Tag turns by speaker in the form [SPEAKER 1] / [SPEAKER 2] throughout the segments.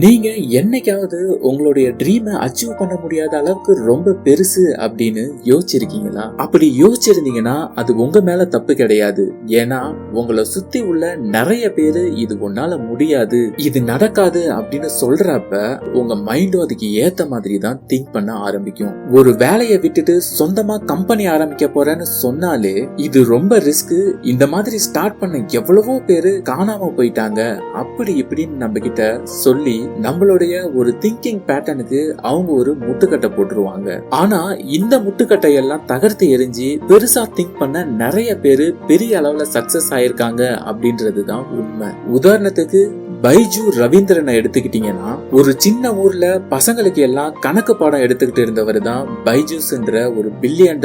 [SPEAKER 1] நீங்க என்னைக்காவது உங்களுடைய ட்ரீமை அச்சீவ் பண்ண முடியாத அளவுக்கு ரொம்ப பெருசு அப்படின்னு யோசிச்சிருக்கீங்களா? அப்படி யோசிச்சிருந்தீங்கன்னா அது உங்க மேல தப்பு கிடையாது. ஏன்னா உங்களை சுத்தி உள்ள நிறைய பேரு இது உன்னால முடியாது, இது நடக்காது அப்படின்னு சொல்றப்ப உங்க மைண்டும் அதுக்கு ஏத்த மாதிரி தான் திங்க் பண்ண ஆரம்பிக்கும். ஒரு வேலையை விட்டுட்டு சொந்தமா கம்பெனி ஆரம்பிக்க போறேன்னு சொன்னாலே இது ரொம்ப ரிஸ்க், இந்த மாதிரி ஸ்டார்ட் பண்ண எவ்வளவோ பேரு காணாம போயிட்டாங்க அப்படி இப்படின்னு நம்ம கிட்ட சொல்லி நம்மளுடைய ஒரு திங்கிங் பேட்டர்னுக்கு அவங்க ஒரு முட்டுக்கட்டை போட்டுருவாங்க. ஆனா இந்த முட்டுக்கட்டை எல்லாம் தகர்த்து எரிஞ்சு பெருசா திங்க் பண்ண நிறைய பேரு பெரிய அளவுல சக்சஸ் ஆயிருக்காங்க அப்படின்றதுதான் உண்மை. உதாரணத்துக்கு பைஜு ரவீந்திரனை எடுத்துக்கிட்டீங்கன்னா ஒரு சின்ன ஊர்ல பசங்களுக்கு எல்லாம் கணக்கு பாடம் எடுத்துக்கிட்டு இருந்தவர் தான் பைஜூஸ்ன்ற ஒரு $1 பில்லியன்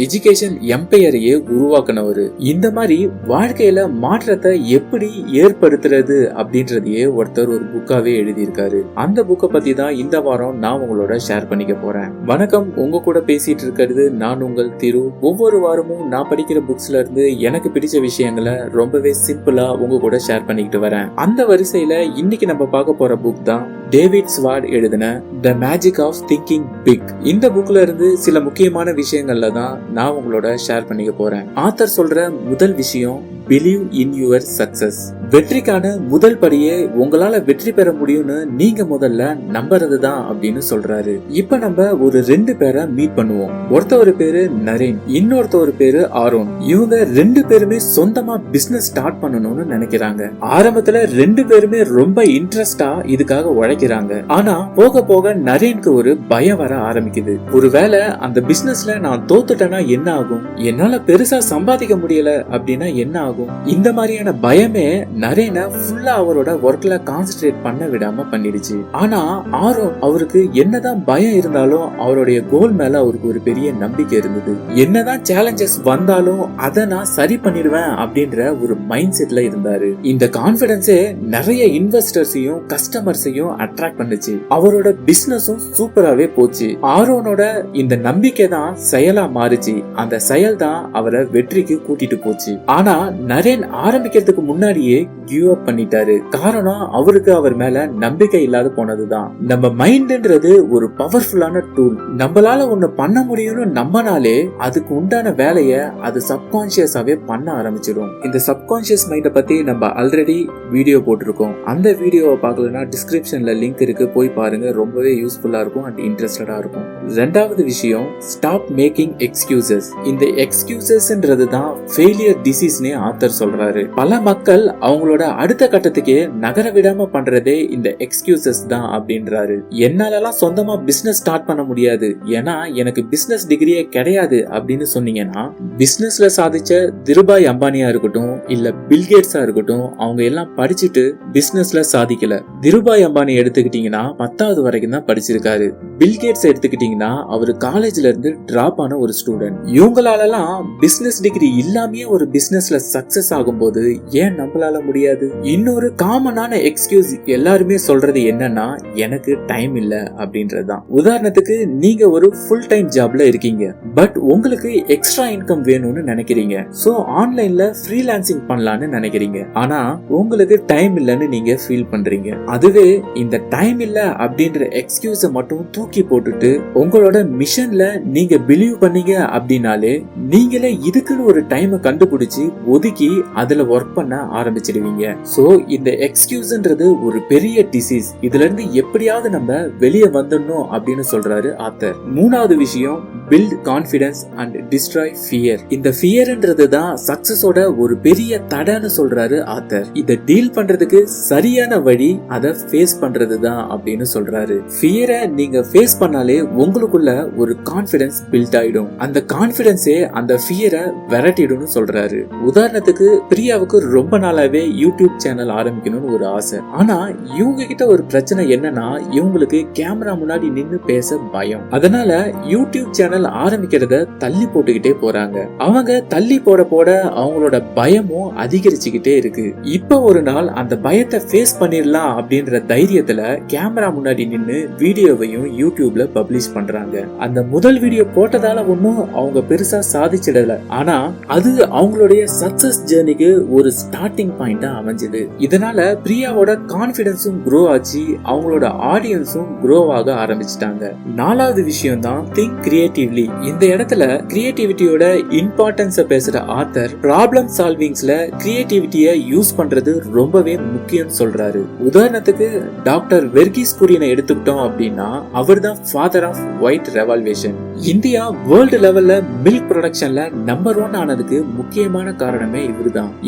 [SPEAKER 1] எஜுகேஷன் எம்பையரையே உருவாக்குனவரு. இந்த மாதிரி வாழ்க்கையில மாற்றத்தை எப்படி ஏற்படுத்துறது அப்படின்றதையே ஒருத்தர் ஒரு புக்காவே எழுதியிருக்காரு. அந்த புக்கை பத்தி தான் இந்த வாரம் நான் உங்களோட ஷேர் பண்ணிக்க போறேன். வணக்கம், உங்க கூட பேசிட்டு இருக்கிறது நான் உங்கள் திரு. ஒவ்வொரு வாரமும் நான் படிக்கிற புக்ஸ்ல இருந்து எனக்கு பிடிச்ச விஷயங்களை ரொம்பவே சிம்பிளா உங்க கூட ஷேர் பண்ணிக்கிட்டு வரேன். அந்த வரிசை இன்னைக்கு நம்ம பார்க்க போற புக் தான் டேவிட் ஸ்வார்ட் எழுதின தி மேஜிக் ஆஃப் திங்கிங் பிக். இந்த புக்ல இருந்து சில முக்கியமான விஷயங்கள்ல தான் நான் உங்களோட ஷேர் பண்ணிக்க போறேன். ஆத்தர் சொல்ற முதல் விஷயம் பிலீவ் இன் யுவர் சக்சஸ். வெற்றிக்கான முதல் படியே உங்களால வெற்றி பெற முடியும்னு நீங்க முதல்ல நம்புறது தான் அப்படின்னு சொல்றாரு. இப்ப நம்ம ஒரு 2 பேரை மீட் பண்ணுவோம். ஒருத்தவர் பேரு நரேன், இன்னொருத்தவர் பேரு ஆரோன். இவங்க 2 பேருமே சொந்தமா பிசினஸ் ஸ்டார்ட் பண்ணணும்னு நினைக்கிறாங்க. ஆரம்பத்துல 2 பேருமே ரொம்ப இன்ட்ரெஸ்டா இதுக்காக உழைக்கிறாங்க. ஆனா போக போக நரேனுக்கு ஒரு பயம் வர ஆரம்பிக்குது. ஒருவேளை அந்த பிசினஸ்ல நான் தோத்துட்டேன்னா என்ன ஆகும், என்னால பெருசா சம்பாதிக்க முடியல அப்படின்னா என்ன ஆகும், இந்த மாதிரியான பயமே நரேனை ஃபுல்லா அவரோட ஒர்க்ல கான்சென்ட்ரேட் பண்ண விடாம பண்ணிடுச்சு. ஆனா ஆரோன் அவருக்கு என்னதான் பயம் இருந்தாலும் அவருடைய கோல் மேல அவருக்கு ஒரு பெரிய நம்பிக்கை இருந்தது. என்னதான் சேலஞ்சஸ் வந்தாலும் அதை நான் சரி பண்ணிடுவேன் அப்படின்ற ஒரு மைண்ட் செட்ல இருந்தாரு. இந்த கான்பிடன்ஸே நிறைய இன்வெஸ்டர்ஸையும் கஸ்டமர்ஸையும் அட்ராக்ட் பண்ணுச்சு. அவரோட பிசினஸும் சூப்பராவே போச்சு. ஆரோனோட இந்த நம்பிக்கை தான் செயலா மாறுச்சு. அந்த செயல் தான் அவரை வெற்றிக்கு கூட்டிட்டு போச்சு. ஆனா நரேன் ஆரம்பிக்கிறதுக்கு முன்னாடியே கிவ் அப் பண்ணிட்டாரு. காரணம் அவருக்கு அவர் மேல நம்பிக்கை இல்லாத போனதுதான். நம்ம மைண்ட்ன்றது ஒரு பவர்ஃபுல்லான டூல். நம்மளால ஒண்ணு பண்ண முடியும்னு நம்பினாலே அதுக்கு உண்டான வேலையை அது சப்கான்சியஸாவே பண்ண ஆரம்பிச்சிடும். இந்த சப்கான்சியஸ் மைண்ட பத்தி நம்ம ஆல்ரெடி வீடியோ போட்டிருக்கோம். அந்த வீடியோவை பார்க்கலன்னா டிஸ்கிரிப்ஷன்ல லிங்க் இருக்கு, போய் பாருங்க. ரொம்பவே யூஸ்ஃபுல்லா இருக்கும் அண்ட் இன்ட்ரெஸ்டடா இருக்கும். ரெண்டாவது விஷயம், ஸ்டாப் மேக்கிங் எக்ஸ்கியூசஸ். இந்த எக்ஸ்கியூசஸ்ன்றது தான் ஃபெயிலியர் டிசீஸ்னே ஆத்தர் சொல்றாரு. பல மக்கள் அவங்களோட அடுத்த கட்டத்துக்கே நகர விடாம பண்றதே இந்த எக்ஸ்கியூசஸ் தான் அப்படின்றாரு. என்னாலலாம் சொந்தமா பிசினஸ் ஸ்டார்ட் பண்ண முடியாது, ஏன்னா எனக்கு பிசினஸ் டிகிரியே கிடையாது அப்படின்னு சொன்னீங்கன்னா, பிசினஸ்ல சாதிச்ச திருபாய் அம்பானியா இருக்கட்டும் இல்ல பில்கேட்ஸா இருக்கட்டும், அவங்க எல்லாம் படிச்சுட்டு பிசினஸ்ல சாதிக்கல. திருபாய் அம்பானி எடுத்துக்கிட்டீங்கன்னா 10வது வரைக்கும் தான் படிச்சிருக்காரு. பில்கேட்ஸ் எடுத்துக்கிட்டீங்கன்னா அவரு காலேஜ்ல இருந்து டிராப் ஆன ஒரு ஸ்டூடெண்ட். இவங்களாலலாம் பிசினஸ் டிகிரி இல்லாமயே ஒரு பிசினஸ்ல சக்சஸ் ஆகும்போது ஏன் நம்மளால முடியாது? இன்னொரு காமனான எக்ஸ்கியூஸ் எல்லாருமே சொல்றது என்னன்னா, எனக்கு டைம் இல்ல அப்படின்றதுதான். உதாரணத்துக்கு நீங்க ஒரு ஃபுல் டைம் ஜாப்ல இருக்கீங்க, பட் உங்களுக்கு எக்ஸ்ட்ரா இன்கம் வேணும்னு நினைக்கிறீங்க. சோ ஆன்லைன்ல ஃப்ரீலான்சிங் பண்ணலாம்னு நினைக்கிறீங்க. ஆனா உங்களுக்கு டைம் இல்லன்னு நீங்க ஃபீல் பண்றீங்க. அதுவே இந்த டைம் இல்ல அப்படின்ற எக்ஸ்கியூஸ மட்டும் தூக்கி போட்டுட்டு உங்களோட மிஷன்ல நீங்க பிலீவ் பண்ணீங்க அப்படின்னாலே நீங்களே இதுக்குன்னு ஒரு டைமை கண்டுபிடிச்சு ஒதுக்கி அதுல ஒர்க் பண்ண ஆரம்பிச்சிடுவீங்க. சோ இந்த எக்ஸ்கியூஸ்ன்றது ஒரு பெரிய டிசீஸ். இதுல இருந்து எப்படியாவது நம்ம வெளியே வந்துடணும் அப்படின்னு சொல்றாரு ஆத்தர். மூணாவது விஷயம், build confidence and destroy fear. இந்த ஃபியர்ன்றது தான் சக்சஸோட ஒரு பெரிய தடைன்னு சொல்றாரு ஆத்தர். இத டீல் பண்றதுக்கு சரியான வழி அதை ஃபேஸ் பண்றது தான் அப்படின்னு சொல்றாரு. ஃபியரை நீங்க ஃபேஸ் பண்ணாலே உங்களுக்குள்ள ஒரு கான்ஃபிடன்ஸ் பில்ட் ஆயிடும். அந்த கான்ஃபிடன்ஸே அந்த ஃபியரை விரட்டிடும்னு சொல்றாரு. உதாரணத்துக்கு பிரியாவுக்கு ரொம்ப நாளாவே யூடியூப் சேனல் ஆரம்பிக்கணும்னு ஒரு ஆசை. ஆனா இவங்க கிட்ட ஒரு பிரச்சனை என்னன்னா, இவங்களுக்கு கேமரா முன்னாடி நின்னு பேச பயம். அதனால யூடியூப் சேனல் ஆரம்பிக்கிறத தள்ளி போட்டுக்கிட்டே போறாங்க. அவங்க தள்ளி போட போட அவங்களோட பயமும் அதிகரிச்சுக்கிட்டே இருக்கு. இப்ப ஒரு நாள் அந்த பயத்தை ஃபேஸ் பண்ணிடலாம் அப்படின்ற தைரியத்தோட விஷயத்துல கேமரா முன்னாடி நின்னு வீடியோவையும் யூடியூப்ல பப்ளிஷ் பண்றாங்க. அந்த முதல் வீடியோ போட்டதால ஒன்னும் அவங்க பெருசா சாதிச்சிடல, ஆனா அது அவங்களுடைய சக்சஸ் ஜர்னிக்கு ஒரு ஸ்டார்டிங் பாயிண்டா அமைஞ்சது. இதனால பிரியாவோட கான்பிடன்ஸும் க்ரோ ஆச்சு, அவங்களோட ஆடியன்ஸும் க்ரோ ஆக ஆரம்பிச்சிட்டாங்க. நாலாவது விஷயம் தான் திங்க் கிரியேட்டிவ்லி. இந்த இடத்துல கிரியேட்டிவிட்டியோட இம்பார்ட்டன்ஸ பேசுற ஆத்தர் ப்ராப்ளம் சால்விங்ஸ்ல கிரியேட்டிவிட்டியை யூஸ் பண்றது ரொம்பவே முக்கியம் சொல்றாரு. உதாரணத்துக்கு டாக்டர் வெர்கீஸ் குரியனை எடுத்துக்கிட்டோம் அப்படின்னா அவர் தான் father of white revolution. India world லெவல்ல மில்க் ப்ரொடக்ஷன்ல நம்பர் 1 ஆனதுக்கு முக்கியமான காரணமே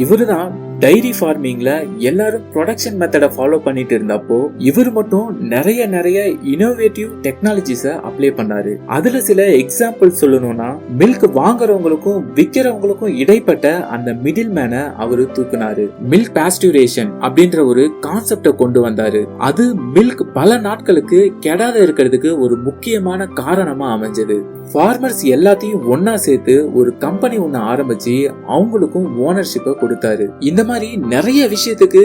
[SPEAKER 1] இவருதான் டைரி ஃபார்மிங்ல எல்லாரும் ப்ரொடக்ஷன் மெத்தட ஃபாலோ பண்ணிட்டு இருந்தப்போ இவர் மட்டும் நிறைய இனோவேட்டிவ் டெக்னாலஜிஸ அப்ளை பண்ணாரு. அதுல சில எக்ஸாம்பிள் சொல்லணும்னா, மில்க் வாங்குறவங்களுக்கும் விக்கிறவங்களுக்கும் இடைப்பட்ட அந்த மிடில் மேனை அவரு தூக்குனாரு. மில்க் பாஸ்டுரேஷன் அப்படின்ற ஒரு கான்செப்ட கொண்டு வந்தாரு. அது மில்க் பல நாட்களுக்கு கெடாத இருக்கிறதுக்கு ஒரு முக்கியமான காரணமா அமைஞ்சது. ஃபார்மர்ஸ் எல்லாத்தையும் ஒன்னா சேர்த்து ஒரு கம்பெனி ஒன்னு ஆரம்பிச்சு அவங்களுக்கும் ஓனர்ஷிப்பை கொடுத்தாரு. இந்த மாதிரி நிறைய விஷயத்துக்கு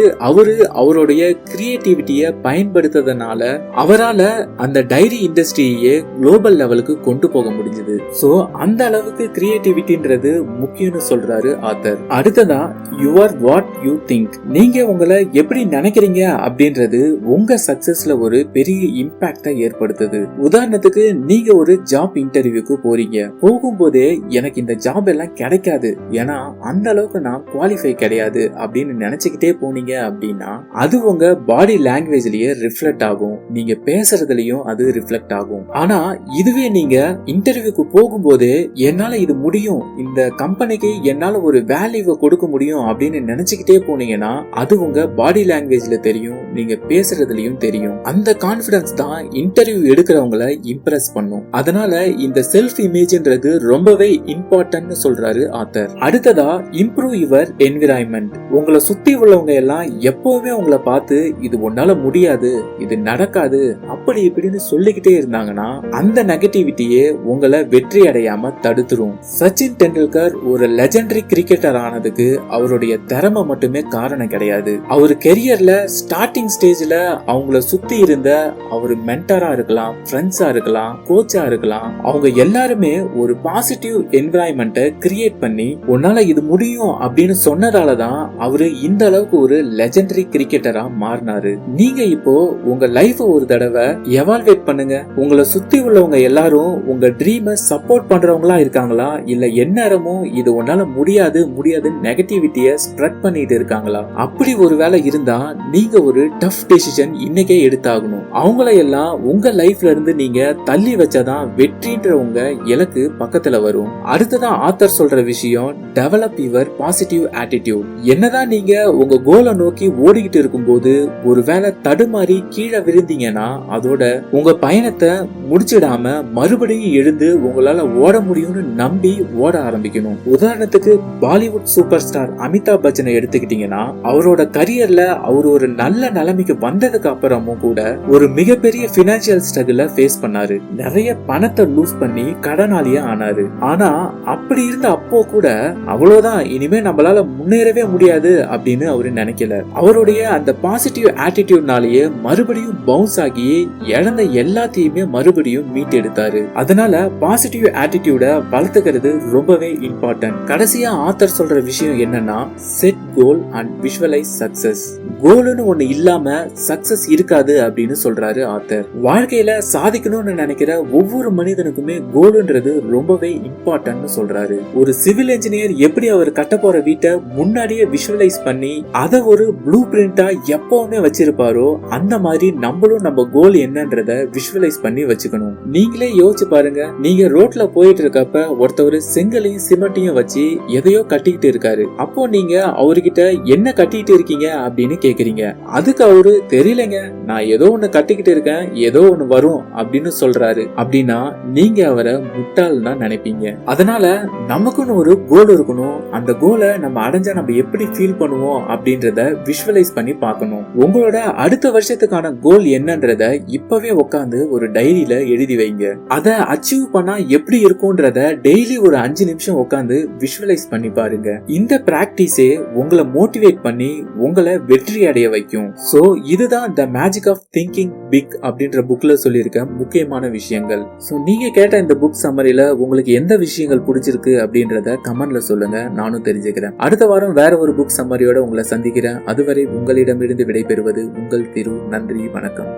[SPEAKER 1] அவருடைய கிரியேட்டிவிட்டியை பயன்படுத்ததுனால அவரால அந்த டைரி இண்டஸ்ட்ரியே குளோபல் லெவலுக்கு கொண்டு போக முடிஞ்சது. சோ அந்த அளவுக்கு கிரியேட்டிவிட்டின்றது முக்கியம்னு சொல்றாரு ஆத்தர். அடுத்ததா you are what you think. நீங்க உங்களை எப்படி நினைக்கிறீங்க அப்படின்றது உங்க சக்சஸ்ல ஒரு பெரிய இம்பாக்டை ஏற்படுத்துது. உதாரணத்துக்கு நீங்க ஒரு ஜாப் இன்டர்வியூக்கு போறீங்க. போகும்போதே எனக்கு இந்த ஜாப் எல்லாம் கிடைக்காது, ஏன்னா அந்த அளவுக்கு நான் குவாலிஃபை கிடையாது அப்படின்னு நினைச்சுக்கிட்டே போனீங்க அப்படின்னா அது உங்க பாடி லாங்குவேஜ்லயே ரிஃப்ளெக்ட் ஆகும், நீங்க பேசுறதுலயும் அது ரிஃப்ளெக்ட் ஆகும். ஆனா இதுவே நீங்க இன்டர்வியூக்கு போகும்போது என்னால இது முடியும், இந்த கம்பெனிக்கு என்னால ஒரு வேல்யூவை கொடுக்க முடியும் அப்படின்னு நினைச்சுக்கிட்டே போனீங்கன்னா அது உங்க பாடி லாங்குவேஜ்ல தெரியும், நீங்க பேசுறதுலயும் தெரியும். அந்த கான்பிடன்ஸ் தான் இன்டர்வியூ எடுக்கிறவங்களை இம்ப்ரெஸ் பண்ணும். அதனால இந்த செல்ஃப் இமேஜ்ன்றது ரொம்பவே இம்பார்ட்டன்ட் சொல்றாரு ஆத்தர். அடுத்ததா இம்ப்ரூவ் யுவர் என்விரான்மெண்ட். உங்களை சுத்தி உள்ளவங்க எல்லாம் எப்பவுமே உங்களை பார்த்து இது உன்னால முடியாது, இது நடக்காது, அப்படி இப்படின்னு சொல்லிக்கிட்டே இருந்தாங்கன்னா அந்த நெகட்டிவிட்டியே உங்களை வெற்றி அடையாம தடுத்துரும். சச்சின் டெண்டுல்கர் ஒரு லெஜெண்டரி கிரிக்கெட்டர் ஆனதுக்கு அவருடைய திறமை மட்டுமே காரணம் கிடையாது. அவர் கெரியர்ல ஸ்டார்டிங் ஸ்டேஜ்ல அவங்கள சுத்தி இருந்த அவர் மென்டரா இருக்கலாம், ஃப்ரெண்ட்ஸா இருக்கலாம், கோச்சா இருக்கலாம், அவங்க எல்லாருமே ஒரு பாசிட்டிவ் என்விரான்மெண்ட்டை கிரியேட் பண்ணி உன்னால இது முடியும் அப்படின்னு சொன்னதாலதான் அவரு இந்த அளவுக்கு ஒரு லெஜெண்டரி கிரிக்கெட்டரா மாறினாரு. நீங்க இப்போ உங்க லைஃப் ஒரு தடவை எவால்வேட் பண்ணுங்க. உங்களை சுத்தி உள்ளவங்க எல்லாரும் உங்க ட்ரீமை சப்போர்ட் பண்றவங்களா இருக்காங்களா, இல்ல எந்நேரமும் இது உன்னால முடியாது நெகட்டிவிட்டியை ஸ்ப்ரெட் பண்ணிட்டு இருக்காங்களா? அப்படி ஒரு வேலை இருந்தா நீங்க ஒரு டஃப் டெசிஷன் இன்னைக்கே எடுத்தாகணும். அவங்கள எல்லாம் உங்க லைஃப்ல இருந்து நீங்க தள்ளி வச்சாதான் வெற்றின்ற உங்க இலக்கு பக்கத்துல வரும். அடுத்ததான் ஆத்தர் சொல்ற விஷயம் டெவலப் யுவர் பாசிட்டிவ் ஆட்டிடியூட். என்னதான் நீங்க உங்க கோலை நோக்கி ஓடிக்கிட்டு இருக்கும்போது ஒருவேளை தடுமாறி கீழே விழுந்தீங்கன்னா அதோட உங்க பயணத்தை முடிச்சிடாம மறுபடியும் எழுந்து உங்களால ஓட முடியும்னு நம்பி ஓட ஆரம்பிக்கணும். உதாரணத்துக்கு பாலிவுட் சூப்பர் ஸ்டார் அமிதாப் பச்சனை எடுத்துக்கிட்டீங்கன்னா அவரோட கரியர்ல அவர் ஒரு நல்ல நிலைமைக்கு வந்ததுக்கு அப்புறமும் கூட ஒரு மிகப்பெரிய பினான்சியல் ஸ்ட்ரகிள ஃபேஸ் பண்ணாரு. நிறைய பணத்தை லூஸ் பண்ணி கடனாளியா ஆனாரு. ஆனா அப்படி இருந்த அப்போ கூட அவ்வளவுதான், இனிமே நம்மளால முன்னேறவே முடியாது அப்படின்னு அவரு நினைக்கல. அவருடைய அந்த பாசிட்டிவ் ஆட்டிடியூட்னாலேயே மறுபடியும் பவுன்ஸ் ஆகி இழந்த எல்லாத்தையுமே மறுபடியும் மீட் எடுத்தாரு. அதனால பாசிட்டிவ் ஆட்டிடியூட வளர்த்துக்கிறது ரொம்பவே இம்பார்ட்டன்ட். கடைசியா ஆத்தர் சொல்ற விஷயம் என்னன்னா set goal and visualise success. கோல்னு ஒண்ணு இல்லாம சக்சஸ் இருக்காது அப்படின்னு சொல்றாரு ஆத்தர். வாழ்க்கையில சாதிக்கணும்னு நினைக்கிற ஒவ்வொரு மனிதனுக்குமே கோல்ன்றது ரொம்பவே இம்பார்ட்டன்ட் சொல்றாரு. ஒரு சிவில் இன்ஜினியர் எப்படி அவர் கட்ட போற வீட்டை முன்னாடியே விஷுவலைஸ் பண்ணி அதை ஒரு ப்ளூ பிரிண்டா எப்பவுமே வச்சிருப்பாரோ அந்த மாதிரி நம்மளும் நம்ம கோல் என்னன்றத விஷுவலைஸ் பண்ணி வச்சுக்கணும். நீங்களே யோசிச்சு பாருங்க, நீங்க ரோட்ல போயிட்டு இருக்கப்ப ஒருத்தவர் செங்கலையும் சிமெண்ட்டையும் வச்சு எதையோ கட்டிக்கிட்டு இருக்காரு. அப்போ நீங்க அவர்கிட்ட என்ன கட்டிட்டு இருக்கீங்க அப்படின்னு கேக்குறீங்க. அதுக்கு அவரு தெரியலங்க, நான் ஏதோ ஒண்ணு கட்டிக்கிட்டு இருக்கேன், ஏதோ ஒண்ணு வரும் அப்படின்னு சொல்றாரு. அப்படின்னா நீங்க அவரை முட்டாள் தான் நினைப்பீங்க. அதனால நமக்குன்னு ஒரு கோல் இருக்கணும். அந்த கோலை நம்ம அடைஞ்சா நம்ம எப்படி எப்படி ஃபீல் பண்ணுவோம் அப்படின்றத விஷுவலைஸ் பண்ணி பார்க்கணும். உங்களோட அடுத்த வருஷத்துக்கான கோல் என்னன்றத இப்பவே உட்காந்து ஒரு டைரியில எழுதி வைங்க. அதை அச்சீவ் பண்ணா எப்படி இருக்கும்ன்றத டெய்லி ஒரு 5 நிமிஷம் உட்காந்து விஷுவலைஸ் பண்ணி பாருங்க. இந்த பிராக்டிஸே உங்களை மோட்டிவேட் பண்ணி உங்களை வெற்றி அடைய வைக்கும். சோ இதுதான் the magic of thinking big அப்படின்ற புக்ல சொல்லியிருக்க முக்கியமான விஷயங்கள். சோ நீங்க கேட்ட இந்த புக் சம்மரியில உங்களுக்கு எந்த விஷயங்கள் பிடிச்சிருக்கு அப்படின்றத கமெண்ட்ல சொல்லுங்க, நானும் தெரிஞ்சுக்கிறேன். அடுத்த வாரம் வேற ஒரு புக் சம்மரியோட உங்களை சந்திக்கிறேன். அதுவரை உங்களிடமிருந்து விடைபெறுவது உங்கள் திரு. நன்றி, வணக்கம்.